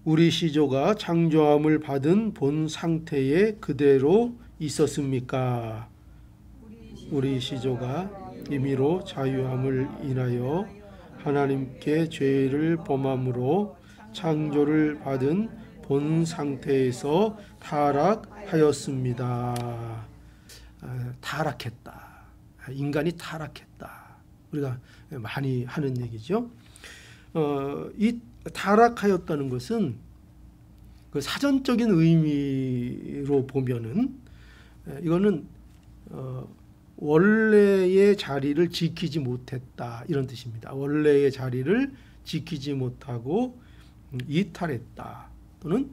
우리 시조가 창조함을 받은 본 상태에 그대로 있었습니까? 우리 시조가 임의로 자유함을 인하여 하나님께 죄를 범함으로 창조를 받은 본 상태에서 타락하였습니다. 타락했다. 인간이 타락했다. 우리가 많이 하는 얘기죠. 이 타락하였다는 것은 그 사전적인 의미로 보면은 이거는 원래의 자리를 지키지 못했다 이런 뜻입니다. 원래의 자리를 지키지 못하고 이탈했다 또는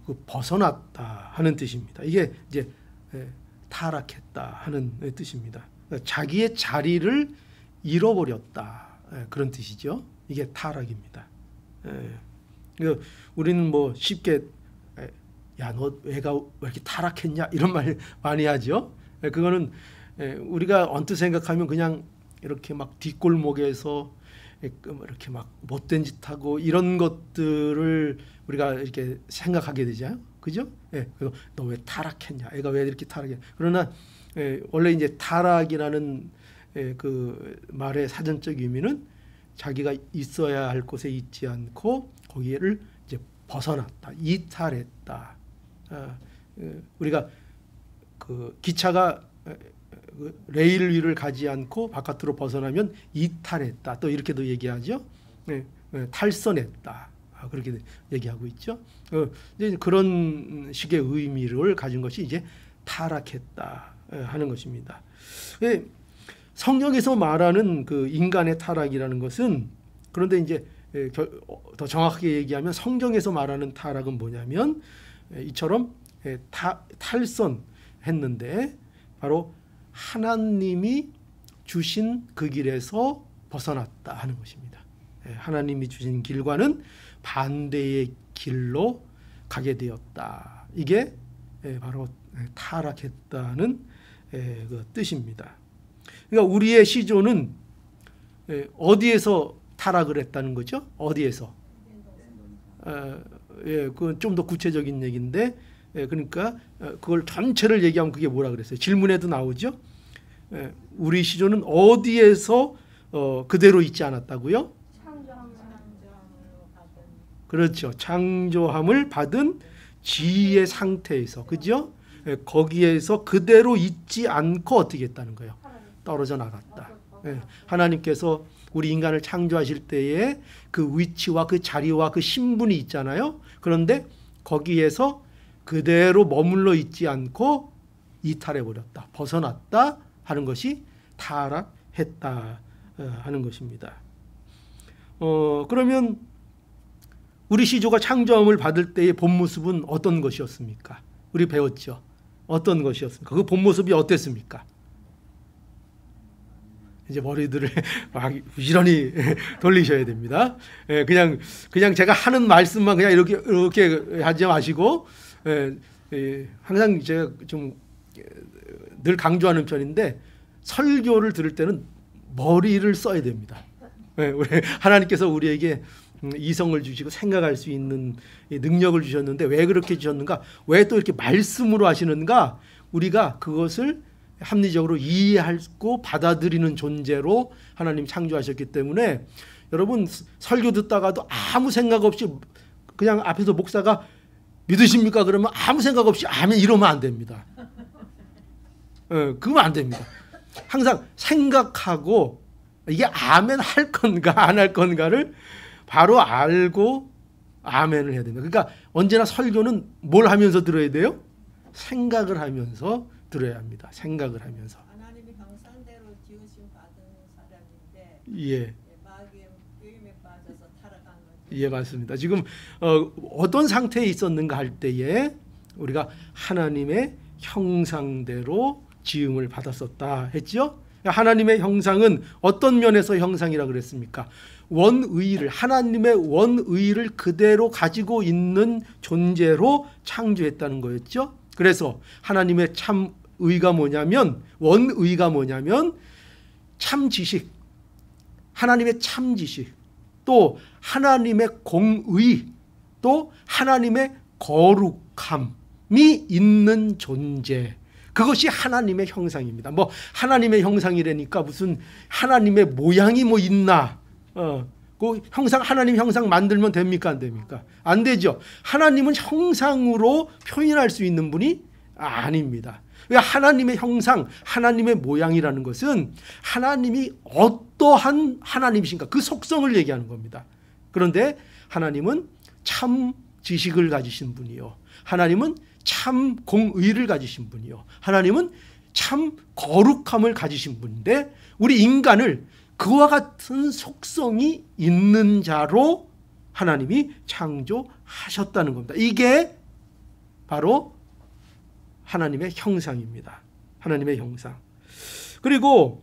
그 벗어났다 하는 뜻입니다. 이게 이제 타락했다 하는 뜻입니다. 그러니까 자기의 자리를 잃어버렸다 그런 뜻이죠. 이게 타락입니다. 우리는 뭐 쉽게 야, 너 애가 왜 이렇게 타락했냐 이런 말 많이 하죠. 그거는 우리가 언뜻 생각하면 그냥 이렇게 막 뒷골목에서 이렇게 막 못된 짓 하고 이런 것들을 우리가 이렇게 생각하게 되잖아요. 그죠? 너 왜 타락했냐? 애가 왜 이렇게 타락해? 그러나 원래 이제 타락이라는 그 말의 사전적 의미는 자기가 있어야 할 곳에 있지 않고 거기를 이제 벗어났다, 이탈했다. 우리가 그 기차가 레일 위를 가지 않고 바깥으로 벗어나면 이탈했다. 또 이렇게도 얘기하죠. 탈선했다. 그렇게 얘기하고 있죠. 이제 그런 식의 의미를 가진 것이 이제 타락했다 하는 것입니다. 성경에서 말하는 그 인간의 타락이라는 것은 그런데 이제 더 정확하게 얘기하면 성경에서 말하는 타락은 뭐냐면 이처럼 탈선했는데 바로 하나님이 주신 그 길에서 벗어났다 하는 것입니다. 하나님이 주신 길과는 반대의 길로 가게 되었다. 이게 바로 타락했다는 그 뜻입니다. 그러니까 우리의 시조는 어디에서 타락을 했다는 거죠? 어디에서? 그건 좀 더 구체적인 얘기인데, 그러니까 그걸 전체를 얘기하면 그게 뭐라 그랬어요? 질문에도 나오죠. 우리 시조는 어디에서 그대로 있지 않았다고요? 그렇죠. 창조함을 받은 지혜의 상태에서, 그죠? 거기에서 그대로 있지 않고 어떻게 했다는 거예요? 떨어져 나갔다. 하나님께서 우리 인간을 창조하실 때에 그 위치와 그 자리와 그 신분이 있잖아요. 그런데 거기에서 그대로 머물러 있지 않고 이탈해버렸다. 벗어났다 하는 것이 타락했다 하는 것입니다. 그러면 우리 시조가 창조함을 받을 때의 본 모습은 어떤 것이었습니까? 우리 배웠죠. 어떤 것이었습니까? 그 본 모습이 어땠습니까? 이제 머리들을 막 부지런히 돌리셔야 됩니다. 그냥 제가 하는 말씀만 그냥 이렇게 하지 마시고, 항상 제가 좀 늘 강조하는 편인데 설교를 들을 때는 머리를 써야 됩니다. 하나님께서 우리에게 이성을 주시고 생각할 수 있는 능력을 주셨는데 왜 그렇게 주셨는가? 왜 또 이렇게 말씀으로 하시는가? 우리가 그것을 합리적으로 이해하고 받아들이는 존재로 하나님 창조하셨기 때문에 여러분 설교 듣다가도 아무 생각 없이 그냥 앞에서 목사가 믿으십니까? 그러면 아무 생각 없이 아멘 이러면 안 됩니다. 그러면 안 됩니다. 항상 생각하고 이게 아멘 할 건가 안 할 건가를 바로 알고 아멘을 해야 됩니다. 그러니까 언제나 설교는 뭘 하면서 들어야 돼요? 생각을 하면서 들어야 합니다. 생각을 하면서. 하나님이 형상대로 지으심 받은 사람인데 예. 마귀의 유임에 빠져서 타락한 거죠. 예, 맞습니다. 지금 어떤 상태에 있었는가 할 때에 우리가 하나님의 형상대로 지음을 받았었다 했죠. 하나님의 형상은 어떤 면에서 형상이라 그랬습니까? 원의를, 하나님의 원의를 그대로 가지고 있는 존재로 창조했다는 거였죠. 그래서 하나님의 참 의가 뭐냐면, 원의가 뭐냐면 참 지식, 하나님의 참 지식, 또 하나님의 공의, 또 하나님의 거룩함이 있는 존재. 그것이 하나님의 형상입니다. 뭐 하나님의 형상이라니까 무슨 하나님의 모양이 뭐 있나? 그 형상, 하나님 형상 만들면 됩니까? 안 됩니까? 안 되죠. 하나님은 형상으로 표현할 수 있는 분이 아닙니다. 하나님의 형상, 하나님의 모양이라는 것은 하나님이 어떠한 하나님이신가 그 속성을 얘기하는 겁니다. 그런데 하나님은 참 지식을 가지신 분이요, 하나님은 참 공의를 가지신 분이요, 하나님은 참 거룩함을 가지신 분인데 우리 인간을 그와 같은 속성이 있는 자로 하나님이 창조하셨다는 겁니다. 이게 바로 하나님의 형상입니다. 하나님의 형상. 그리고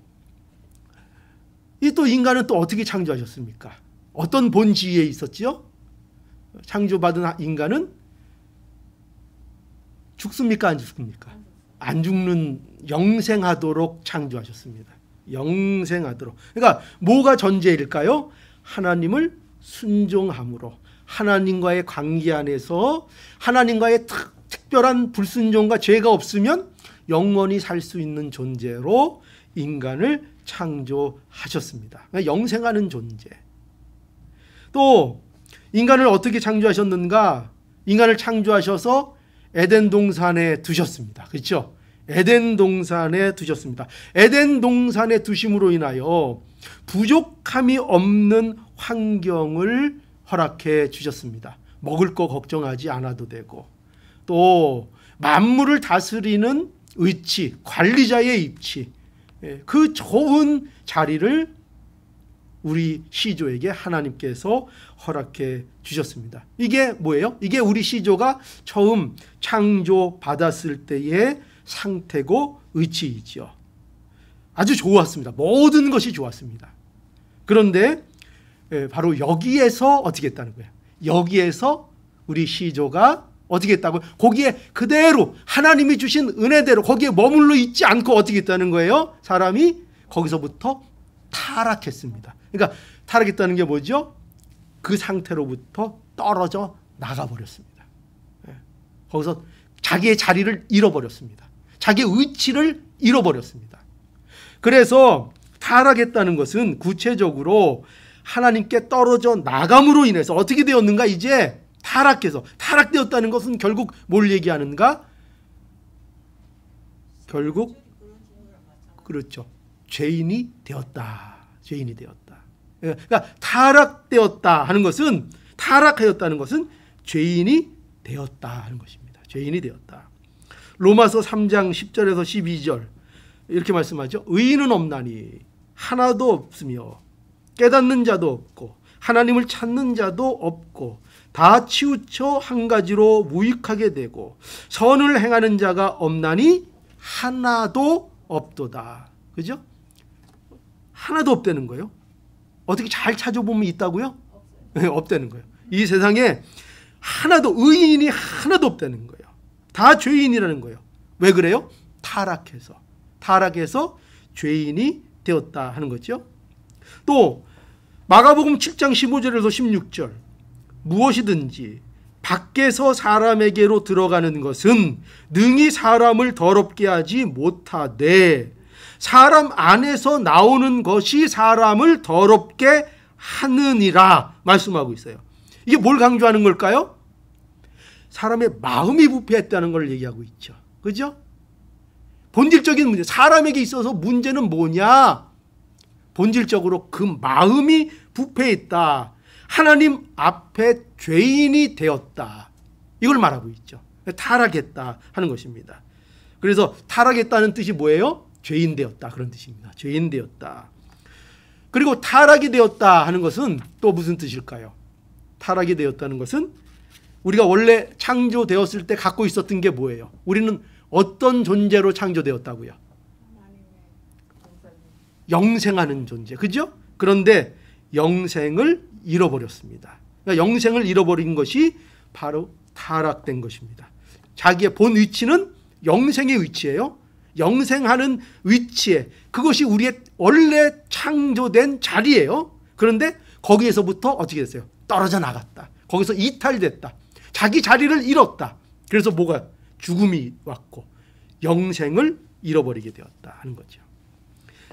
이 또 인간은 또 어떻게 창조하셨습니까? 어떤 본지에 있었지요? 창조받은 인간은 죽습니까? 안 죽습니까? 안 죽는 영생하도록 창조하셨습니다. 영생하도록. 그러니까 뭐가 전제일까요? 하나님을 순종함으로, 하나님과의 관계 안에서 하나님과의 특별한 불순종과 죄가 없으면 영원히 살 수 있는 존재로 인간을 창조하셨습니다. 그러니까 영생하는 존재. 또 인간을 어떻게 창조하셨는가? 인간을 창조하셔서 에덴 동산에 두셨습니다. 그렇죠? 에덴 동산에 두셨습니다. 에덴 동산에 두심으로 인하여 부족함이 없는 환경을 허락해 주셨습니다. 먹을 거 걱정하지 않아도 되고, 또 만물을 다스리는 위치, 관리자의 입치, 그 좋은 자리를 우리 시조에게 하나님께서 허락해 주셨습니다. 이게 뭐예요? 이게 우리 시조가 처음 창조받았을 때의 상태고 위치이죠. 아주 좋았습니다. 모든 것이 좋았습니다. 그런데 바로 여기에서 어떻게 했다는 거예요? 여기에서 우리 시조가 어떻게 했다고요? 거기에 그대로 하나님이 주신 은혜대로 거기에 머물러 있지 않고 어떻게 했다는 거예요? 사람이 거기서부터 타락했습니다. 그러니까 타락했다는 게 뭐죠? 그 상태로부터 떨어져 나가버렸습니다. 거기서 자기의 자리를 잃어버렸습니다. 자기의 위치를 잃어버렸습니다. 그래서 타락했다는 것은 구체적으로 하나님께 떨어져 나감으로 인해서 어떻게 되었는가? 이제 타락해서, 타락되었다는 것은 결국 뭘 얘기하는가? 결국 그렇죠. 죄인이 되었다. 죄인이 되었다. 그러니까 타락되었다 하는 것은, 타락하였다는 것은 죄인이 되었다 하는 것입니다. 죄인이 되었다. 로마서 3장 10절에서 12절 이렇게 말씀하죠. 의인은 없나니 하나도 없으며 깨닫는 자도 없고 하나님을 찾는 자도 없고 다 치우쳐 한 가지로 무익하게 되고 선을 행하는 자가 없나니 하나도 없도다. 그죠? 하나도 없다는 거예요. 어떻게 잘 찾아보면 있다고요? 없다는 거예요. 이 세상에 하나도, 의인이 하나도 없다는 거예요. 다 죄인이라는 거예요. 왜 그래요? 타락해서 죄인이 되었다 하는 거죠. 또 마가복음 7장 15절에서 16절 무엇이든지 밖에서 사람에게로 들어가는 것은 능히 사람을 더럽게 하지 못하되 사람 안에서 나오는 것이 사람을 더럽게 하느니라 말씀하고 있어요. 이게 뭘 강조하는 걸까요? 사람의 마음이 부패했다는 걸 얘기하고 있죠. 그죠? 본질적인 문제, 사람에게 있어서 문제는 뭐냐? 본질적으로 그 마음이 부패했다. 하나님 앞에 죄인이 되었다. 이걸 말하고 있죠. 타락했다 하는 것입니다. 그래서 타락했다는 뜻이 뭐예요? 죄인 되었다, 그런 뜻입니다. 죄인 되었다. 그리고 타락이 되었다 하는 것은 또 무슨 뜻일까요? 타락이 되었다는 것은 우리가 원래 창조되었을 때 갖고 있었던 게 뭐예요? 우리는 어떤 존재로 창조되었다고요? 영생하는 존재, 그죠? 그런데 영생을 잃어버렸습니다. 그러니까 영생을 잃어버린 것이 바로 타락된 것입니다. 자기의 본 위치는 영생의 위치예요. 영생하는 위치에, 그것이 우리의 원래 창조된 자리예요. 그런데 거기에서부터 어떻게 됐어요? 떨어져 나갔다. 거기서 이탈됐다. 자기 자리를 잃었다. 그래서 뭐가? 죽음이 왔고 영생을 잃어버리게 되었다 하는 거죠.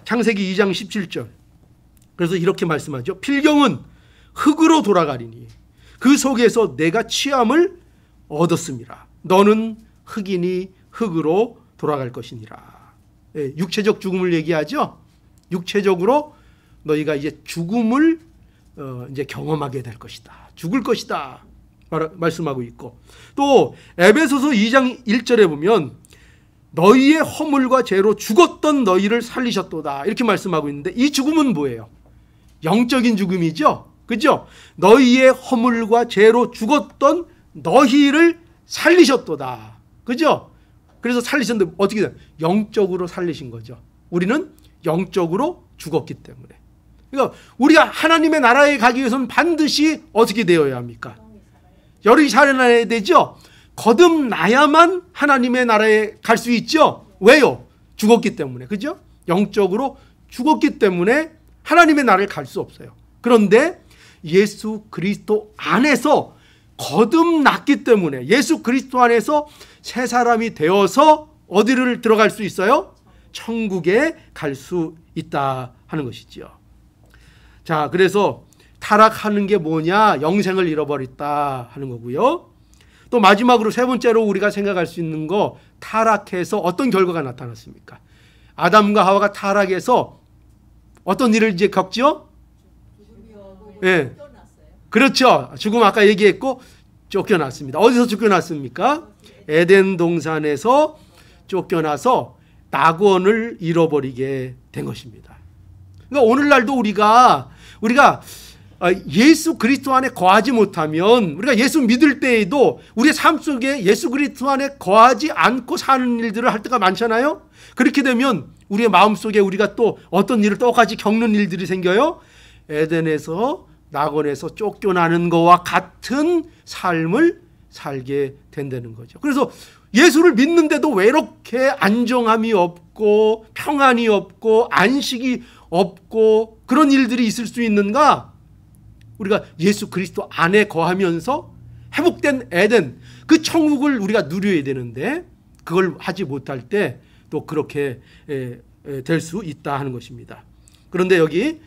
창세기 2장 17절. 그래서 이렇게 말씀하죠. 필경은 흙으로 돌아가리니 그 속에서 내가 취함을 얻었음이라. 너는 흙이니 흙으로 돌아갈 것이니라. 예, 육체적 죽음을 얘기하죠. 육체적으로 너희가 이제 죽음을 이제 경험하게 될 것이다. 죽을 것이다. 말씀하고 있고, 또 에베소서 2장 1절에 보면 너희의 허물과 죄로 죽었던 너희를 살리셨도다. 이렇게 말씀하고 있는데 이 죽음은 뭐예요? 영적인 죽음이죠. 그죠? 너희의 허물과 죄로 죽었던 너희를 살리셨도다. 그죠? 그래서 살리셨는데 어떻게 돼요? 영적으로 살리신 거죠. 우리는 영적으로 죽었기 때문에. 그러니까 우리가 하나님의 나라에 가기 위해서는 반드시 어떻게 되어야 합니까? 열이 살아나야 되죠. 거듭나야만 하나님의 나라에 갈 수 있죠. 왜요? 죽었기 때문에. 그죠? 영적으로 죽었기 때문에 하나님의 나라에 갈 수 없어요. 그런데 예수 그리스도 안에서 거듭났기 때문에 예수 그리스도 안에서 새 사람이 되어서 어디를 들어갈 수 있어요? 천국에 갈 수 있다 하는 것이지요. 자, 그래서 타락하는 게 뭐냐? 영생을 잃어버렸다 하는 거고요. 또 마지막으로 세 번째로 우리가 생각할 수 있는 거, 타락해서 어떤 결과가 나타났습니까? 아담과 하와가 타락해서 어떤 일을 이제 겪죠? 예. 그렇죠. 죽음 아까 얘기했고 쫓겨났습니다. 어디서 쫓겨났습니까? 에덴 동산에서 쫓겨나서 낙원을 잃어버리게 된 것입니다. 그러니까 오늘날도 우리가 예수 그리스도 안에 거하지 못하면, 우리가 예수 믿을 때에도 우리의 삶 속에 예수 그리스도 안에 거하지 않고 사는 일들을 할 때가 많잖아요. 그렇게 되면 우리의 마음속에 우리가 또 어떤 일을 똑같이 겪는 일들이 생겨요. 에덴에서 낙원에서 쫓겨나는 것과 같은 삶을 살게 된다는 거죠. 그래서 예수를 믿는데도 왜 이렇게 안정함이 없고 평안이 없고 안식이 없고 그런 일들이 있을 수 있는가? 우리가 예수 그리스도 안에 거하면서 회복된 에덴, 그 천국을 우리가 누려야 되는데 그걸 하지 못할 때 또 그렇게 될 수 있다 하는 것입니다. 그런데 여기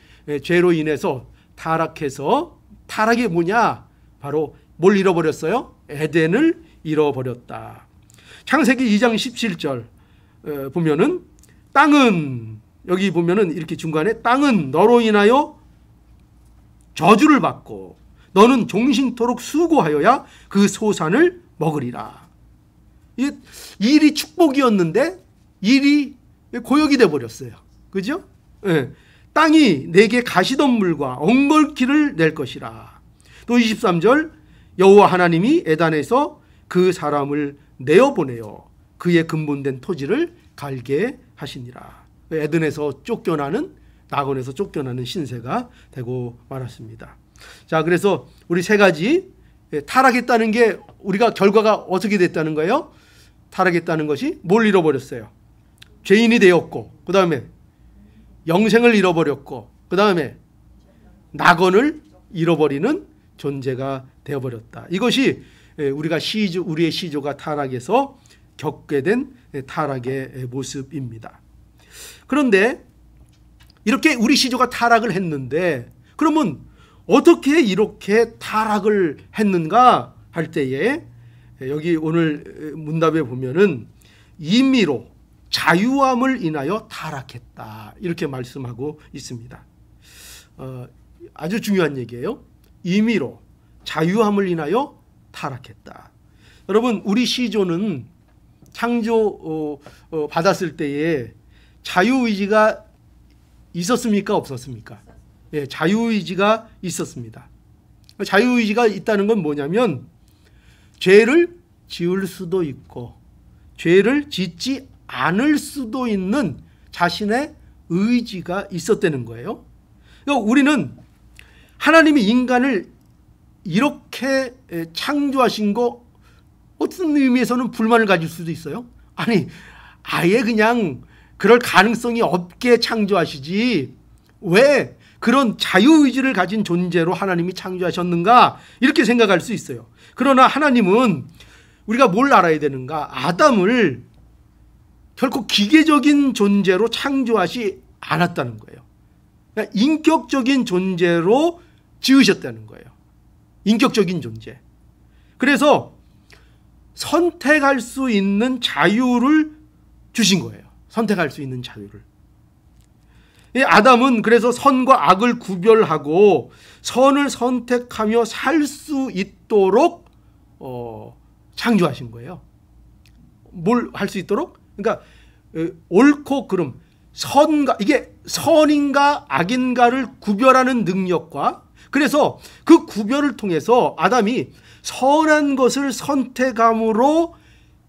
죄로 인해서 타락해서, 타락이 뭐냐? 바로 뭘 잃어버렸어요? 에덴을 잃어버렸다. 창세기 2장 17절 보면은 땅은, 여기 보면은 이렇게 중간에 땅은 너로 인하여 저주를 받고 너는 종신토록 수고하여야 그 소산을 먹으리라. 일이 축복이었는데 일이 고역이 되어버렸어요. 그죠? 예. 땅이 내게 가시덤물과 엉겅퀴를 낼 것이라. 또 23절 여호와 하나님이 에단에서 그 사람을 내어보내어 그의 근본된 토지를 갈게 하시니라. 에덴에서 쫓겨나는, 낙원에서 쫓겨나는 신세가 되고 말았습니다. 자, 그래서 우리 세 가지, 타락했다는 게 우리가 결과가 어떻게 됐다는 거예요? 타락했다는 것이 뭘 잃어버렸어요? 죄인이 되었고, 그 다음에 영생을 잃어버렸고, 그 다음에 낙원을 잃어버리는 존재가 되어버렸다. 이것이 우리의 시조가 타락해서 겪게 된 타락의 모습입니다. 그런데 이렇게 우리 시조가 타락을 했는데, 그러면 어떻게 이렇게 타락을 했는가 할 때에 여기 오늘 문답에 보면은 임의로 자유함을 인하여 타락했다, 이렇게 말씀하고 있습니다. 아주 중요한 얘기예요. 임의로 자유함을 인하여 타락했다. 여러분, 우리 시조는 창조 받았을 때에 자유의지가 있었습니까? 없었습니까? 예, 자유의지가 있었습니다. 자유의지가 있다는 건 뭐냐면 죄를 지을 수도 있고 죄를 짓지 않을 수도 있는 자신의 의지가 있었다는 거예요. 그러니까 우리는 하나님이 인간을 이렇게 창조하신 거 어떤 의미에서는 불만을 가질 수도 있어요. 아니, 아예 그냥 그럴 가능성이 없게 창조하시지 왜 그런 자유의지를 가진 존재로 하나님이 창조하셨는가 이렇게 생각할 수 있어요. 그러나 하나님은 우리가 뭘 알아야 되는가? 아담을 결코 기계적인 존재로 창조하지 않았다는 거예요. 그러니까 인격적인 존재로 지으셨다는 거예요. 인격적인 존재. 그래서 선택할 수 있는 자유를 주신 거예요. 선택할 수 있는 자유를. 아담은 그래서 선과 악을 구별하고 선을 선택하며 살 수 있도록 창조하신 거예요. 뭘 할 수 있도록? 그러니까 옳고 그름, 선과, 이게 선인가 악인가를 구별하는 능력과, 그래서 그 구별을 통해서 아담이 선한 것을 선택함으로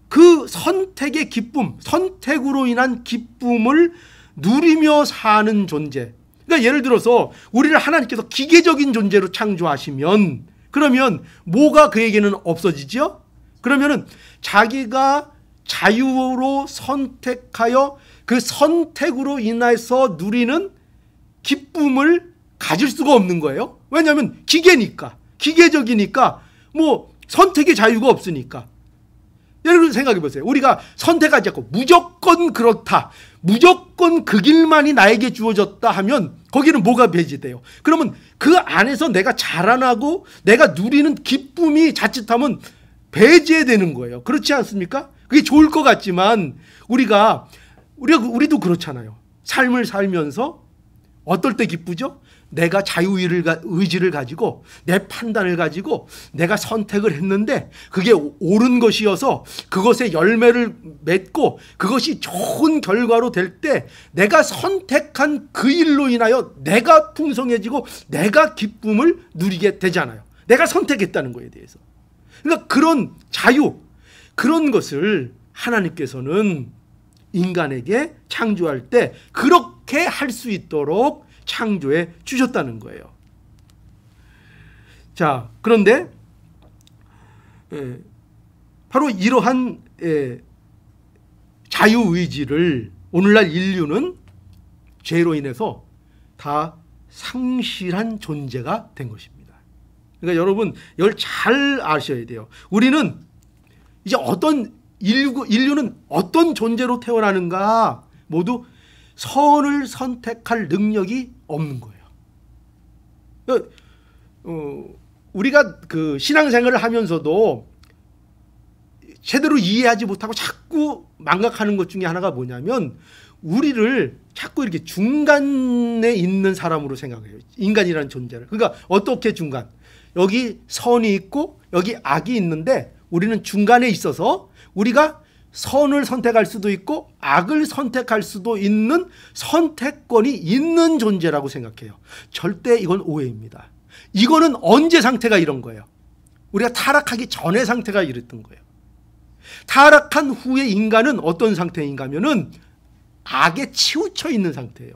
그 선택의 기쁨, 선택으로 인한 기쁨을 누리며 사는 존재. 그러니까 예를 들어서 우리를 하나님께서 기계적인 존재로 창조하시면 그러면 뭐가 그에게는 없어지죠? 그러면은 자기가 자유로 선택하여 그 선택으로 인해서 누리는 기쁨을 가질 수가 없는 거예요. 왜냐하면 기계니까, 기계적이니까 뭐 선택의 자유가 없으니까. 여러분 생각해 보세요. 우리가 선택하지 않고 무조건 그렇다, 무조건 그 길만이 나에게 주어졌다 하면 거기는 뭐가 배제돼요? 그러면 그 안에서 내가 자라나고 내가 누리는 기쁨이 자칫하면 배제되는 거예요. 그렇지 않습니까? 그게 좋을 것 같지만 우리도 그렇잖아요. 삶을 살면서 어떨 때 기쁘죠? 내가 자유의지를 가지고 내 판단을 가지고 내가 선택을 했는데 그게 옳은 것이어서 그것의 열매를 맺고 그것이 좋은 결과로 될 때 내가 선택한 그 일로 인하여 내가 풍성해지고 내가 기쁨을 누리게 되잖아요. 내가 선택했다는 거에 대해서. 그러니까 그런 자유, 그런 것을 하나님께서는 인간에게 창조할 때 그렇게 할 수 있도록 창조해 주셨다는 거예요. 자, 그런데 바로 이러한 자유의지를 오늘날 인류는 죄로 인해서 다 상실한 존재가 된 것입니다. 그러니까 여러분 이걸 잘 아셔야 돼요. 우리는 이제 인류는 어떤 존재로 태어나는가? 모두 선을 선택할 능력이 없는 거예요. 우리가 그 신앙생활을 하면서도 제대로 이해하지 못하고 자꾸 망각하는 것 중에 하나가 뭐냐면 우리를 자꾸 이렇게 중간에 있는 사람으로 생각해요. 인간이라는 존재를. 그러니까 어떻게 중간? 여기 선이 있고 여기 악이 있는데 우리는 중간에 있어서 우리가 선을 선택할 수도 있고 악을 선택할 수도 있는 선택권이 있는 존재라고 생각해요. 절대 이건 오해입니다. 이거는 언제 상태가 이런 거예요? 우리가 타락하기 전의 상태가 이랬던 거예요. 타락한 후에 인간은 어떤 상태인가 하면은 악에 치우쳐 있는 상태예요.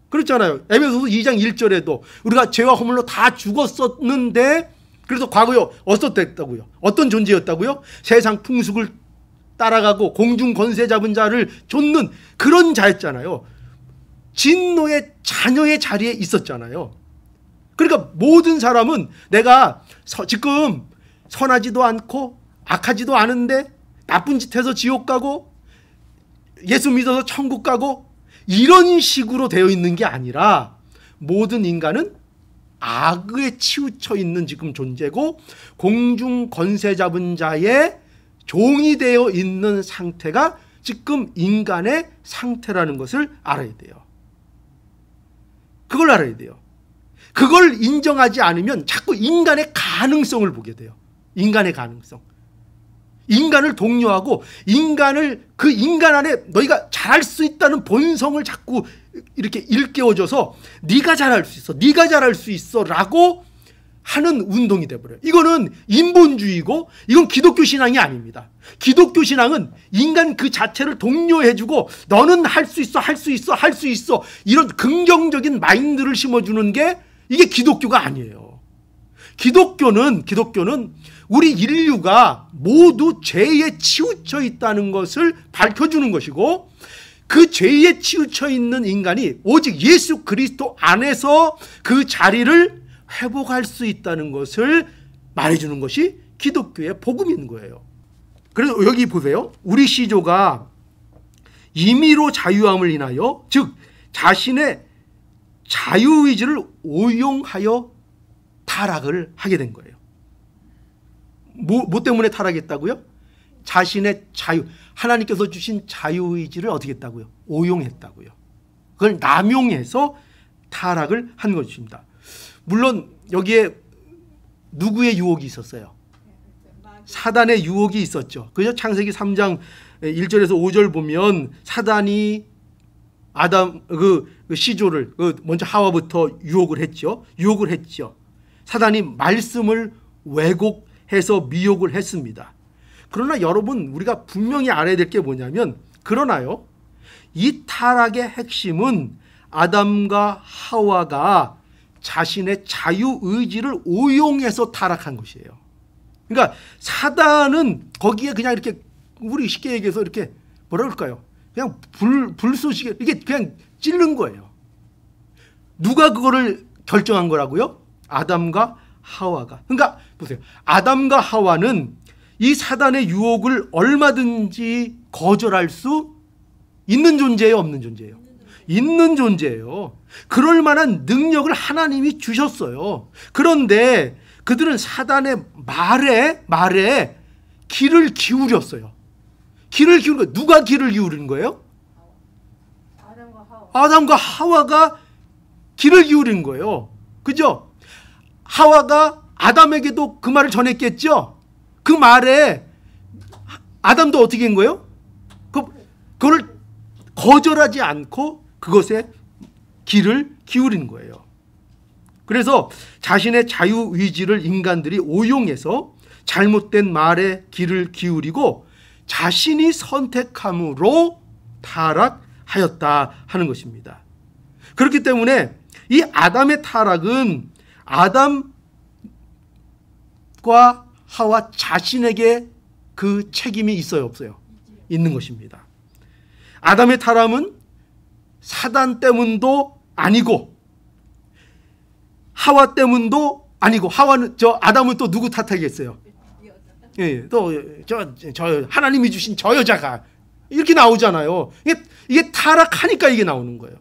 그렇잖아요. 에베소서 2장 1절에도 우리가 죄와 허물로 다 죽었었는데 그래서 과거에 어떻됐다고요? 어떤 존재였다고요? 세상 풍습을 따라가고 공중 권세 잡은 자를 좇는 그런 자였잖아요. 진노의 자녀의 자리에 있었잖아요. 그러니까 모든 사람은 내가 지금 선하지도 않고 악하지도 않은데 나쁜 짓 해서 지옥 가고 예수 믿어서 천국 가고 이런 식으로 되어 있는 게 아니라 모든 인간은 악에 치우쳐 있는 지금 존재고 공중 권세 잡은 자의 종이 되어 있는 상태가 지금 인간의 상태라는 것을 알아야 돼요. 그걸 알아야 돼요. 그걸 인정하지 않으면 자꾸 인간의 가능성을 보게 돼요. 인간의 가능성. 인간을 독려하고 그 인간 안에 너희가 잘할 수 있다는 본성을 자꾸 이렇게 일깨워줘서 네가 잘할 수 있어, 네가 잘할 수 있어 라고 하는 운동이 돼버려요. 이거는 인본주의고 이건 기독교 신앙이 아닙니다. 기독교 신앙은 인간 그 자체를 독려해주고 너는 할 수 있어, 할 수 있어, 할 수 있어 이런 긍정적인 마인드를 심어주는 게 이게 기독교가 아니에요. 기독교는 우리 인류가 모두 죄에 치우쳐 있다는 것을 밝혀주는 것이고 그 죄에 치우쳐 있는 인간이 오직 예수 그리스도 안에서 그 자리를 회복할 수 있다는 것을 말해주는 것이 기독교의 복음인 거예요. 그래서 여기 보세요. 우리 시조가 임의로 자유함을 인하여, 즉 자신의 자유의지를 오용하여 타락을 하게 된 거예요. 뭐 때문에 타락했다고요? 자신의 자유, 하나님께서 주신 자유의지를 어떻게 했다고요? 오용했다고요. 그걸 남용해서 타락을 한 것입니다. 물론 여기에 누구의 유혹이 있었어요? 사단의 유혹이 있었죠. 그죠? 창세기 3장 1절에서 5절 보면 사단이 아담 그 시조를 먼저 하와부터 유혹을 했죠. 사단이 말씀을 왜곡해서 미혹을 했습니다. 그러나 여러분, 우리가 분명히 알아야 될 게 뭐냐면, 그러나요, 이 타락의 핵심은 아담과 하와가 자신의 자유의지를 오용해서 타락한 것이에요. 그러니까 사단은 거기에 그냥 이렇게, 우리 쉽게 얘기해서 이렇게 뭐라 그럴까요? 그냥 불쏘시개 이게 그냥 찌른 거예요. 누가 그거를 결정한 거라고요? 아담과 하와가. 그러니까 보세요. 아담과 하와는 이 사단의 유혹을 얼마든지 거절할 수 있는 존재예요, 없는 존재예요? 있는 존재예요. 그럴 만한 능력을 하나님이 주셨어요. 그런데 그들은 사단의 말에 귀를 기울였어요. 귀를 기울인 거예요. 누가 귀를 기울인 거예요? 아담과 하와가 귀를 기울인 거예요. 그죠? 하와가 아담에게도 그 말을 전했겠죠? 그 말에 아담도 어떻게 한 거예요? 그걸 거절하지 않고 그것에 귀를 기울인 거예요. 그래서 자신의 자유의지를 인간들이 오용해서 잘못된 말에 귀를 기울이고 자신이 선택함으로 타락하였다 하는 것입니다. 그렇기 때문에 이 아담의 타락은 아담과 하와 자신에게 그 책임이 있어요, 없어요? 있는 것입니다. 아담의 타락은 사단 때문도 아니고 하와 때문도 아니고, 아담은 또 누구 탓하겠어요? 예, 또 저 하나님이 주신 저 여자가 이렇게 나오잖아요. 이게 타락하니까 이게 나오는 거예요.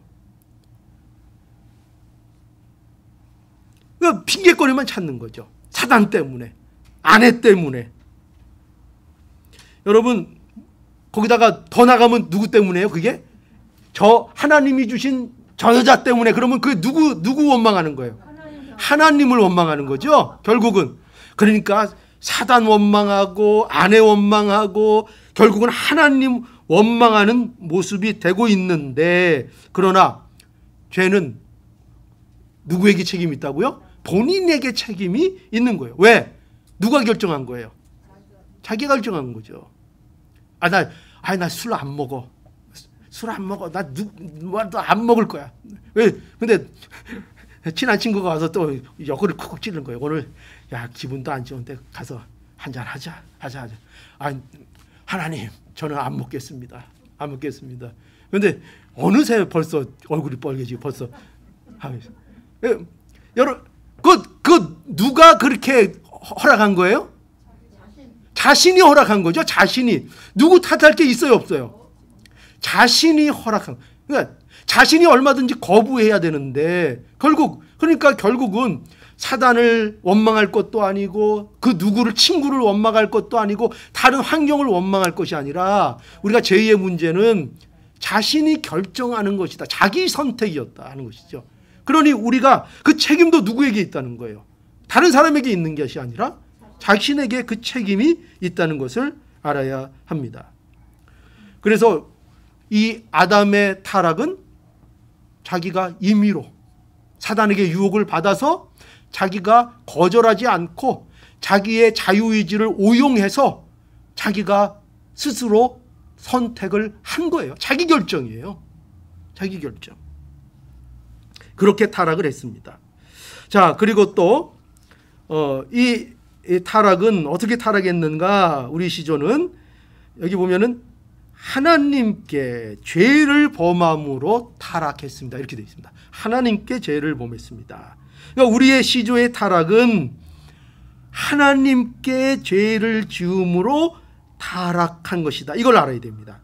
핑계거리만 찾는 거죠. 사단 때문에, 아내 때문에. 여러분, 거기다가 더 나가면 누구 때문에요? 그게 저 하나님이 주신 저 여자 때문에. 그러면 그게 누구 원망하는 거예요? 하나님을 원망하는 거죠, 결국은. 그러니까 사단 원망하고 아내 원망하고 결국은 하나님 원망하는 모습이 되고 있는데, 그러나 죄는 누구에게 책임이 있다고요? 본인에게 책임이 있는 거예요. 왜? 누가 결정한 거예요? 자기가 결정한 거죠. 나 술 안 먹어. 술 안 먹어. 나 안 먹을 거야. 왜? 근데 친한 친구가 와서 또 옆구리를 쿡쿡 찌르는 거예요. 오늘 야, 기분도 안 좋은데 가서 한잔 하자. 하나님, 저는 안 먹겠습니다. 그런데 어느새 벌써 얼굴이 빨개지고 벌써. 여러분, 그 누가 그렇게 허락한 거예요? 자신이 허락한 거죠. 자신이. 누구 탓할 게 있어요, 없어요? 자신이 허락한. 그러니까 자신이 얼마든지 거부해야 되는데 그러니까 결국은 사단을 원망할 것도 아니고 그 누구를 친구를 원망할 것도 아니고 다른 환경을 원망할 것이 아니라 우리가 죄의 문제는 자신이 결정하는 것이다. 자기 선택이었다 하는 것이죠. 그러니 우리가 그 책임도 누구에게 있다는 거예요. 다른 사람에게 있는 것이 아니라 자신에게 그 책임이 있다는 것을 알아야 합니다. 그래서 이 아담의 타락은 자기가 임의로 사단에게 유혹을 받아서 자기가 거절하지 않고 자기의 자유의지를 오용해서 자기가 스스로 선택을 한 거예요. 자기 결정이에요. 자기 결정. 그렇게 타락을 했습니다. 자, 그리고 또 이 타락은 어떻게 타락했는가? 우리 시조는 여기 보면은 하나님께 죄를 범함으로 타락했습니다. 이렇게 되어 있습니다. 하나님께 죄를 범했습니다. 그러니까 우리의 시조의 타락은 하나님께 죄를 지음으로 타락한 것이다. 이걸 알아야 됩니다.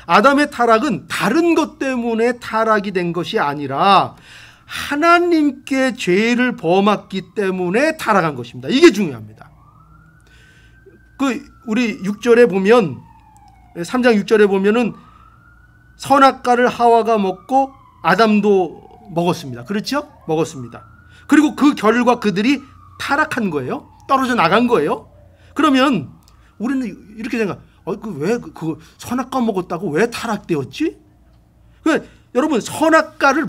아담의 타락은 다른 것 때문에 타락이 된 것이 아니라 하나님께 죄를 범했기 때문에 타락한 것입니다. 이게 중요합니다. 우리 6절에 보면 3장 6절에 보면은 선악과를 하와가 먹고 아담도 먹었습니다. 그렇죠? 먹었습니다. 그리고 그 결과 그들이 타락한 거예요. 떨어져 나간 거예요. 그러면 우리는 이렇게 생각, 왜 그 선악과 먹었다고 왜 타락되었지? 여러분, 선악과를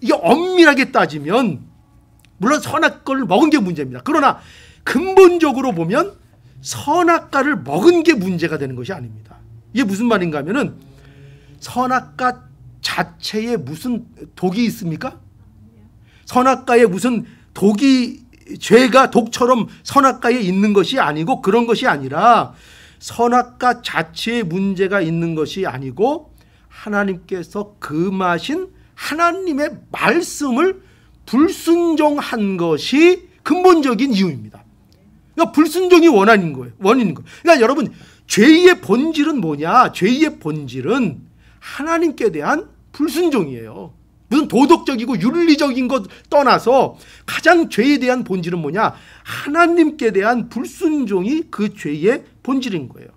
이게 엄밀하게 따지면 물론 선악과를 먹은 게 문제입니다. 그러나 근본적으로 보면 선악과를 먹은 게 문제가 되는 것이 아닙니다. 이게 무슨 말인가 하면은 선악과 자체에 무슨 독이 있습니까? 선악과에 무슨 독이, 죄가 독처럼 선악과에 있는 것이 아니고, 그런 것이 아니라 선악과 자체에 문제가 있는 것이 아니고 하나님께서 금하신 하나님의 말씀을 불순종한 것이 근본적인 이유입니다. 그러니까 불순종이 원인인 거예요. 그러니까 여러분, 죄의 본질은 뭐냐? 죄의 본질은 하나님께 대한 불순종이에요. 무슨 도덕적이고 윤리적인 것 떠나서 가장 죄에 대한 본질은 뭐냐? 하나님께 대한 불순종이 그 죄의 본질인 거예요.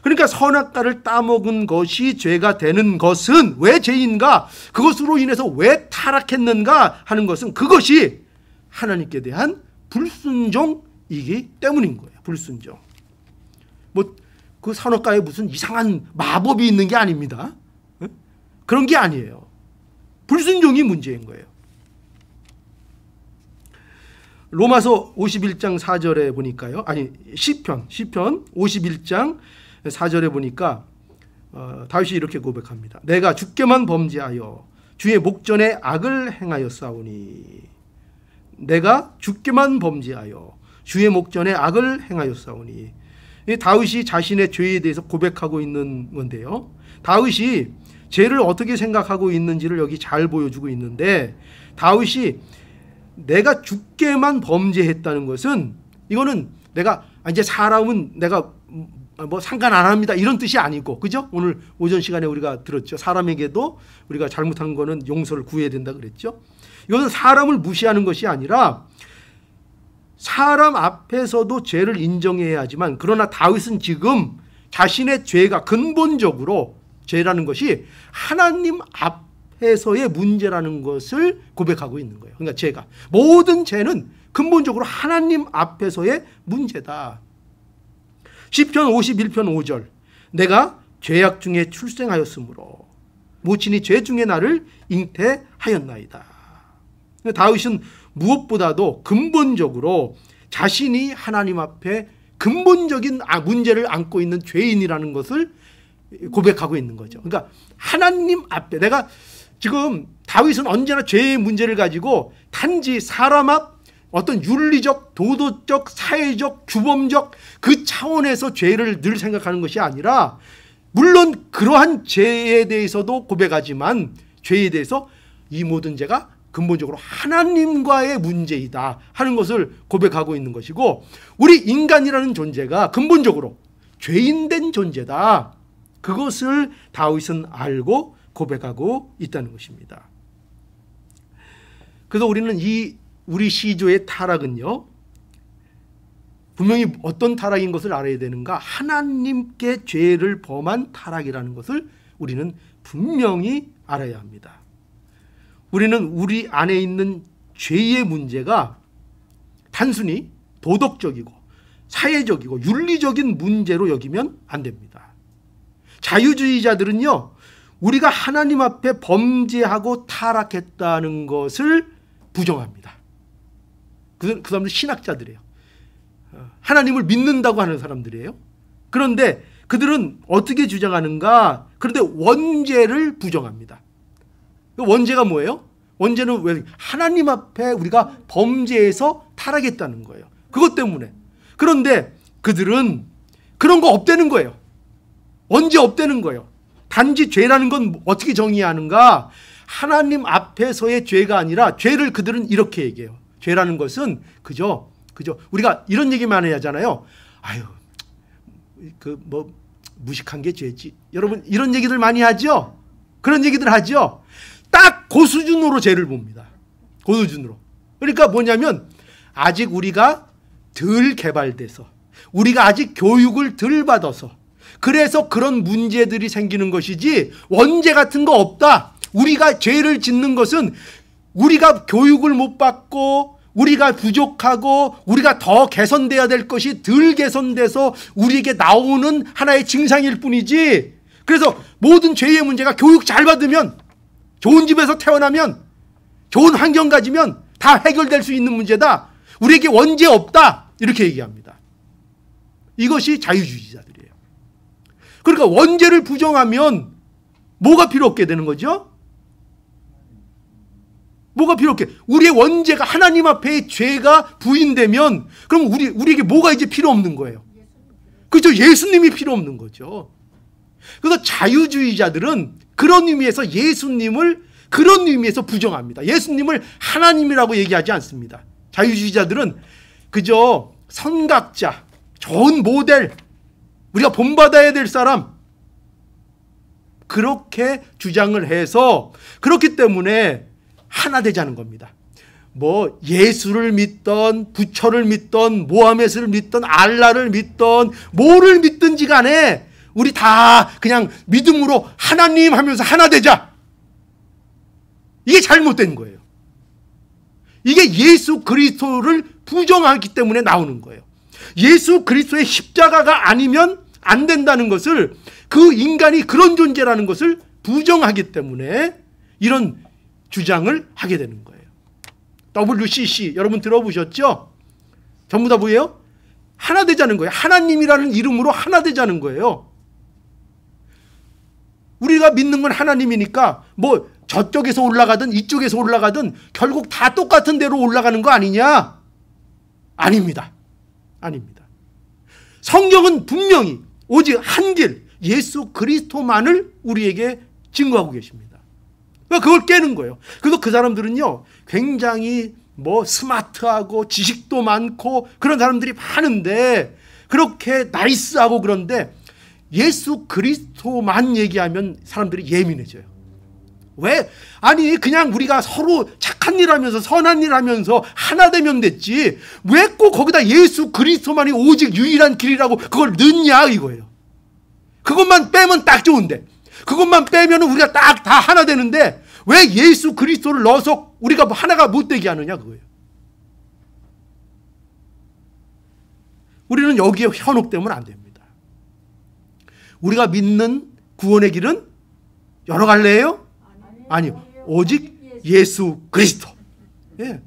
그러니까 선악과를 따먹은 것이 죄가 되는 것은 왜 죄인가? 그것으로 인해서 왜 타락했는가 하는 것은 그것이 하나님께 대한 불순종이기 때문인 거예요. 불순종. 그 선악과에 무슨 이상한 마법이 있는 게 아닙니다. 그런 게 아니에요. 불순종이 문제인 거예요. 로마서 51장 4절에 보니까요. 시편 51장 4절에 보니까 다윗이 이렇게 고백합니다. 내가 주께만 범죄하여 주의 목전에 악을 행하였사오니. 내가 주께만 범죄하여 주의 목전에 악을 행하였사오니. 다윗이 자신의 죄에 대해서 고백하고 있는 건데요. 다윗이 죄를 어떻게 생각하고 있는지를 여기 잘 보여주고 있는데, 다윗이 내가 주께만 범죄했다는 것은, 이거는 내가 이제 사람은 내가 뭐 상관 안 합니다 이런 뜻이 아니고, 그죠? 오늘 오전 시간에 우리가 들었죠. 사람에게도 우리가 잘못한 거는 용서를 구해야 된다 그랬죠. 이것은 사람을 무시하는 것이 아니라 사람 앞에서도 죄를 인정해야 하지만, 그러나 다윗은 지금 자신의 죄가 근본적으로 죄라는 것이 하나님 앞에서의 문제라는 것을 고백하고 있는 거예요. 그러니까 죄가, 모든 죄는 근본적으로 하나님 앞에서의 문제다. 시편 51편 5절 내가 죄악 중에 출생하였으므로 모친이 죄 중에 나를 잉태하였나이다. 다윗은 무엇보다도 근본적으로 자신이 하나님 앞에 근본적인 문제를 안고 있는 죄인이라는 것을 고백하고 있는 거죠. 그러니까 하나님 앞에, 내가 지금 다윗은 언제나 죄의 문제를 가지고 단지 사람 앞 어떤 윤리적, 도덕적, 사회적, 규범적 그 차원에서 죄를 늘 생각하는 것이 아니라, 물론 그러한 죄에 대해서도 고백하지만 죄에 대해서 이 모든 죄가 근본적으로 하나님과의 문제이다 하는 것을 고백하고 있는 것이고, 우리 인간이라는 존재가 근본적으로 죄인된 존재다, 그것을 다윗은 알고 고백하고 있다는 것입니다. 그래서 우리는 우리 시조의 타락은요, 분명히 어떤 타락인 것을 알아야 되는가? 하나님께 죄를 범한 타락이라는 것을 우리는 분명히 알아야 합니다. 우리는 우리 안에 있는 죄의 문제가 단순히 도덕적이고 사회적이고 윤리적인 문제로 여기면 안 됩니다. 자유주의자들은요, 우리가 하나님 앞에 범죄하고 타락했다는 것을 부정합니다. 그 사람들 신학자들이에요. 하나님을 믿는다고 하는 사람들이에요. 그런데 그들은 어떻게 주장하는가? 그런데 원죄를 부정합니다. 원죄가 뭐예요? 원죄는 왜 하나님 앞에 우리가 범죄해서 타락했다는 거예요. 그것 때문에. 그런데 그들은 그런 거 없다는 거예요. 언제 없다는 거예요. 단지 죄라는 건 어떻게 정의하는가? 하나님 앞에서의 죄가 아니라 죄를 그들은 이렇게 얘기해요. 죄라는 것은 그저 우리가 이런 얘기만 해야 하잖아요. 아유, 무식한 게 죄지. 여러분 이런 얘기들 많이 하죠? 그런 얘기들 하죠? 딱 그 수준으로 죄를 봅니다. 그 수준으로. 그러니까 뭐냐면 아직 우리가 덜 개발돼서, 우리가 아직 교육을 덜 받아서, 그래서 그런 문제들이 생기는 것이지 원죄 같은 거 없다. 우리가 죄를 짓는 것은 우리가 교육을 못 받고 우리가 부족하고 우리가 더 개선돼야 될 것이 덜 개선돼서 우리에게 나오는 하나의 증상일 뿐이지, 그래서 모든 죄의 문제가 교육 잘 받으면, 좋은 집에서 태어나면, 좋은 환경 가지면 다 해결될 수 있는 문제다. 우리에게 원죄 없다. 이렇게 얘기합니다. 이것이 자유주의자들이에요. 그러니까 원죄를 부정하면 뭐가 필요 없게 되는 거죠? 뭐가 필요 없게? 우리의 원죄가 하나님 앞에 죄가 부인되면 그럼 우리에게 뭐가 이제 필요 없는 거예요? 그렇죠? 예수님이 필요 없는 거죠. 그래서 자유주의자들은 그런 의미에서 예수님을 그런 의미에서 부정합니다. 예수님을 하나님이라고 얘기하지 않습니다. 자유주의자들은 그저 선각자, 좋은 모델, 우리가 본받아야 될 사람, 그렇게 주장을 해서, 그렇기 때문에 하나 되자는 겁니다. 뭐 예수를 믿던, 부처를 믿던, 모하메스를 믿던, 알라를 믿던, 뭐를 믿든지 간에 우리 다 그냥 믿음으로 하나님 하면서 하나 되자. 이게 잘못된 거예요. 이게 예수 그리스도를 부정하기 때문에 나오는 거예요. 예수 그리스도의 십자가가 아니면 안 된다는 것을, 그 인간이 그런 존재라는 것을 부정하기 때문에 이런 주장을 하게 되는 거예요. WCC 여러분 들어보셨죠? 전부 다 뭐예요? 하나 되자는 거예요. 하나님이라는 이름으로 하나 되자는 거예요. 우리가 믿는 건 하나님이니까 뭐 저쪽에서 올라가든 이쪽에서 올라가든 결국 다 똑같은 데로 올라가는 거 아니냐? 아닙니다. 아닙니다. 성경은 분명히 오직 한 길, 예수 그리스도만을 우리에게 증거하고 계십니다. 그걸 깨는 거예요. 그래서 그 사람들은요, 굉장히 뭐 스마트하고 지식도 많고 그런 사람들이 많은데, 그렇게 나이스하고 그런데 예수 그리스도만 얘기하면 사람들이 예민해져요. 왜? 아니 그냥 우리가 서로 착한 일 하면서 선한 일 하면서 하나 되면 됐지, 왜 꼭 거기다 예수 그리스도만이 오직 유일한 길이라고 그걸 넣냐 이거예요. 그것만 빼면 딱 좋은데, 그것만 빼면 우리가 딱 다 하나 되는데 왜 예수 그리스도를 넣어서 우리가 하나가 못 되게 하느냐 그거예요. 우리는 여기에 현혹되면 안 됩니다. 우리가 믿는 구원의 길은 여러 갈래예요? 아니요. 오직 예수 그리스도. 예.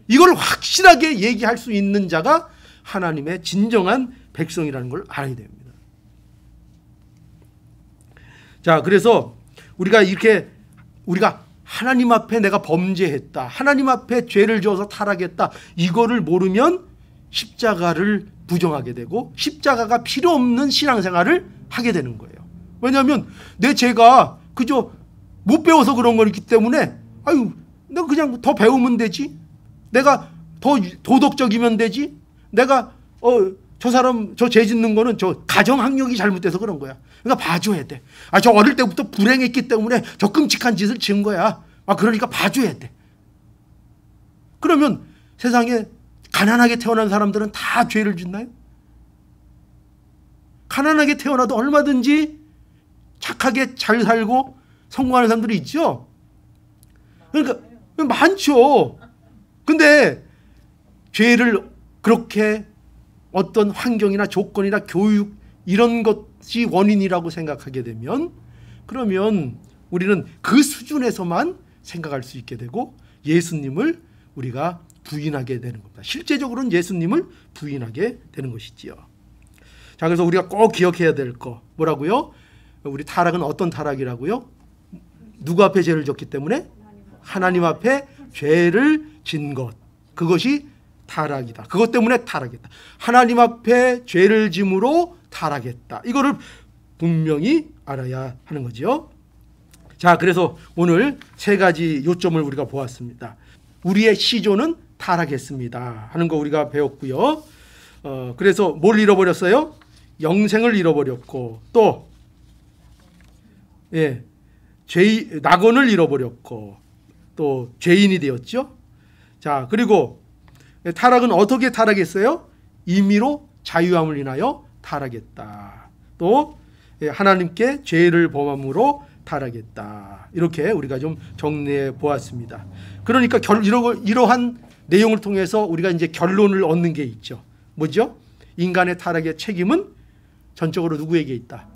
이걸 확실하게 얘기할 수 있는 자가 하나님의 진정한 백성이라는 걸 알아야 됩니다. 자, 그래서 우리가 하나님 앞에 내가 범죄했다, 하나님 앞에 죄를 지어서 타락했다, 이거를 모르면 십자가를 부정하게 되고 십자가가 필요 없는 신앙생활을 하게 되는 거예요. 왜냐하면 내 죄가 그저 못 배워서 그런 거기 때문에, 아유 내가 그냥 더 배우면 되지, 내가 더 도덕적이면 되지, 내가 저 사람 저 죄 짓는 거는 저 가정학력이 잘못돼서 그런 거야, 그러니까 봐줘야 돼. 저 어릴 때부터 불행했기 때문에 저 끔찍한 짓을 지은 거야. 그러니까 봐줘야 돼. 그러면 세상에 가난하게 태어난 사람들은 다 죄를 짓나요? 가난하게 태어나도 얼마든지 착하게 잘 살고 성공하는 사람들이 있죠. 그러니까 많죠. 근데 죄를 그렇게 어떤 환경이나 조건이나 교육 이런 것이 원인이라고 생각하게 되면, 그러면 우리는 그 수준에서만 생각할 수 있게 되고 예수님을 우리가 부인하게 되는 겁니다. 실제적으로는 예수님을 부인하게 되는 것이지요. 자, 그래서 우리가 꼭 기억해야 될 거 뭐라고요? 우리 타락은 어떤 타락이라고요? 누구 앞에 죄를 졌기 때문에? 하나님 앞에 죄를 진 것, 그것이 타락이다. 그것 때문에 타락했다. 하나님 앞에 죄를 짐으로 타락했다. 이거를 분명히 알아야 하는 거죠. 자, 그래서 오늘 세 가지 요점을 우리가 보았습니다. 우리의 시조는 타락했습니다 하는 거 우리가 배웠고요. 그래서 뭘 잃어버렸어요? 영생을 잃어버렸고, 또 낙원을 잃어버렸고, 또 죄인이 되었죠. 자, 그리고 타락은 어떻게 타락했어요? 임의로 자유함을 인하여 타락했다. 또 하나님께 죄를 범함으로 타락했다. 이렇게 우리가 좀 정리해 보았습니다. 그러니까 이러한 내용을 통해서 우리가 이제 결론을 얻는 게 있죠. 뭐죠? 인간의 타락의 책임은 전적으로 누구에게 있다?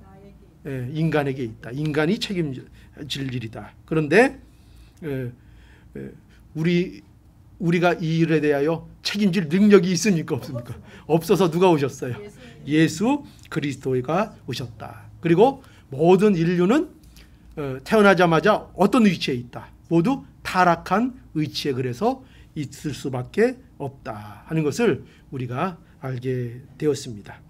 인간에게 있다. 인간이 책임질 일이다. 그런데 우리가 이 일에 대하여 책임질 능력이 있습니까? 없습니까? 없어서 누가 오셨어요? 예수 그리스도가 오셨다. 그리고 모든 인류는 태어나자마자 어떤 위치에 있다? 모두 타락한 위치에 그래서 있을 수밖에 없다 하는 것을 우리가 알게 되었습니다.